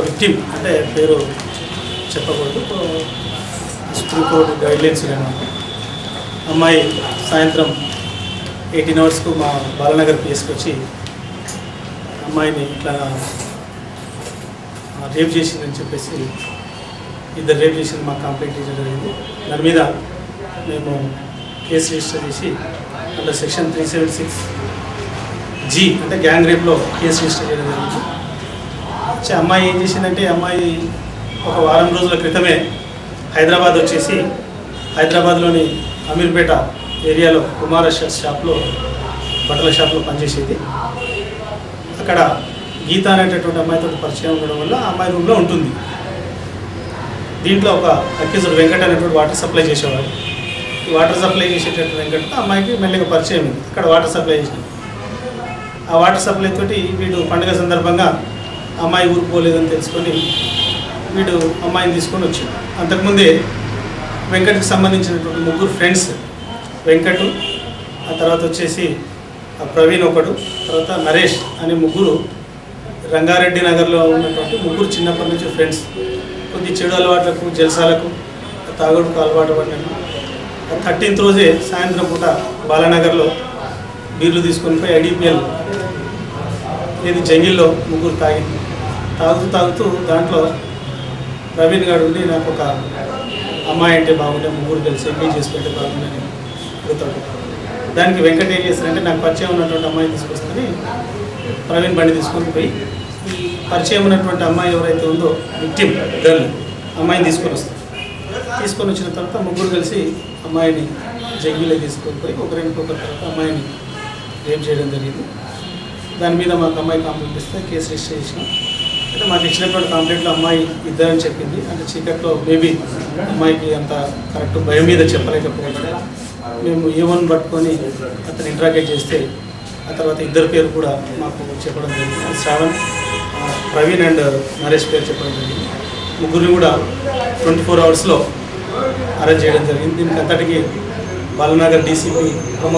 Victim అంటే పేరు చెప్పకూడదు, సుప్రీంకోర్టు గైడ్లైన్స్ అనమాట. అమ్మాయి సాయంత్రం 18 అవర్స్కు మా బాలనగర్ పిఎస్కి వచ్చి అమ్మాయిని ఇట్లా రేప్ చేసిందని చెప్పేసి ఇద్దరు రేప్ చేసింది మాకు కంప్లైంట్ ఇవ్వడం జరిగింది. దాని మీద మేము కేసు రిజిస్టర్ చేసి అండర్ సెక్షన్ 376G అంటే గ్యాంగ్ రేప్లో కేసు రిజిస్టర్ చేయడం జరిగింది. అమ్మాయి ఏం చేసిందంటే, అమ్మాయి ఒక వారం రోజుల క్రితమే హైదరాబాద్ వచ్చేసి హైదరాబాద్లోని అమీర్పేట ఏరియాలో కుమార షాప్లో బట్టల షాప్లో పనిచేసేది. అక్కడ గీత అనేటటువంటి అమ్మాయితో పరిచయం ఉండడం వల్ల ఆ అమ్మాయి రూమ్లో ఉంటుంది. దీంట్లో ఒక అక్యూజ్డ్ వెంకట్ అనేటువంటి వాటర్ సప్లై చేసేవాడు. ఈ వాటర్ సప్లై చేసేటటువంటి వెంకట్తో అమ్మాయికి మెల్లగా పరిచయం ఉంది. అక్కడ వాటర్ సప్లై చేసింది. ఆ వాటర్ సప్లై తోటి వీడు పండుగ సందర్భంగా అమ్మాయి ఊరికి పోలేదని తెలుసుకొని వీడు అమ్మాయిని తీసుకొని వచ్చాడు. అంతకుముందే వెంకట్కి సంబంధించినటువంటి ముగ్గురు ఫ్రెండ్స్, వెంకట్, ఆ తర్వాత వచ్చేసి ప్రవీణ్ ఒకడు, తర్వాత నరేష్ అనే ముగ్గురు రంగారెడ్డి నగర్లో ఉన్నటువంటి ముగ్గురు చిన్నప్పటి నుంచి ఫ్రెండ్స్. కొద్ది చెడు అలవాట్లకు, జల్సాలకు, తాగుడుకు అలవాటు పడినాను. 13th రోజే సాయంత్రం పూట బాలానగర్లో బీర్లు తీసుకొని పోయి IDPL ఇది జంగిల్లో ముగ్గురు తాగుతూ దాంట్లో ప్రవీణ్ గారు ఉండి నాకు ఒక అమ్మాయి అంటే బాగుంటే ముగ్గురు కలిసి ఎంగేజ్ చేసుకుంటే బాగుందని అడుగుతాడు. దానికి వెంకట ఏం చేస్తారంటే, నాకు పరిచయం ఉన్నటువంటి అమ్మాయిని తీసుకొస్తానని ప్రవీణ్ బండి తీసుకొని పోయి ఈ పరిచయం ఉన్నటువంటి అమ్మాయి ఎవరైతే ఉందో విక్టిమ్ గర్ల్ అమ్మాయిని తీసుకొని వచ్చిన తర్వాత ముగ్గురు కలిసి అమ్మాయిని జంగిలో తీసుకొని పోయి ఒకరింకొకరి తర్వాత అమ్మాయిని రేప్ చేయడం జరిగింది. దాని మీద మాకు అమ్మాయి కంప్లైంట్ ఇస్తే కేసు రిజిస్టర్ చేసినాం. అయితే మాకు ఇచ్చినటువంటి కంప్లైంట్లో అమ్మాయి ఇద్దరని చెప్పింది. అంటే చీకట్లో మేబీ అమ్మాయికి అంత కరెక్ట్ భయం మీద చెప్పలేకపోతే మేము A1 పట్టుకొని అతను ఇంట్రాగేట్ చేస్తే ఆ తర్వాత ఇద్దరు పేరు కూడా మాకు చెప్పడం జరిగింది. శ్రావణ్, ప్రవీణ్ అండ్ నరేష్ పేరు చెప్పడం జరిగింది. ముగ్గురిని కూడా 24 hours అరెస్ట్ చేయడం జరిగింది. దీనికి అంతటికి బాలనగర్ DCP ప్రమోద్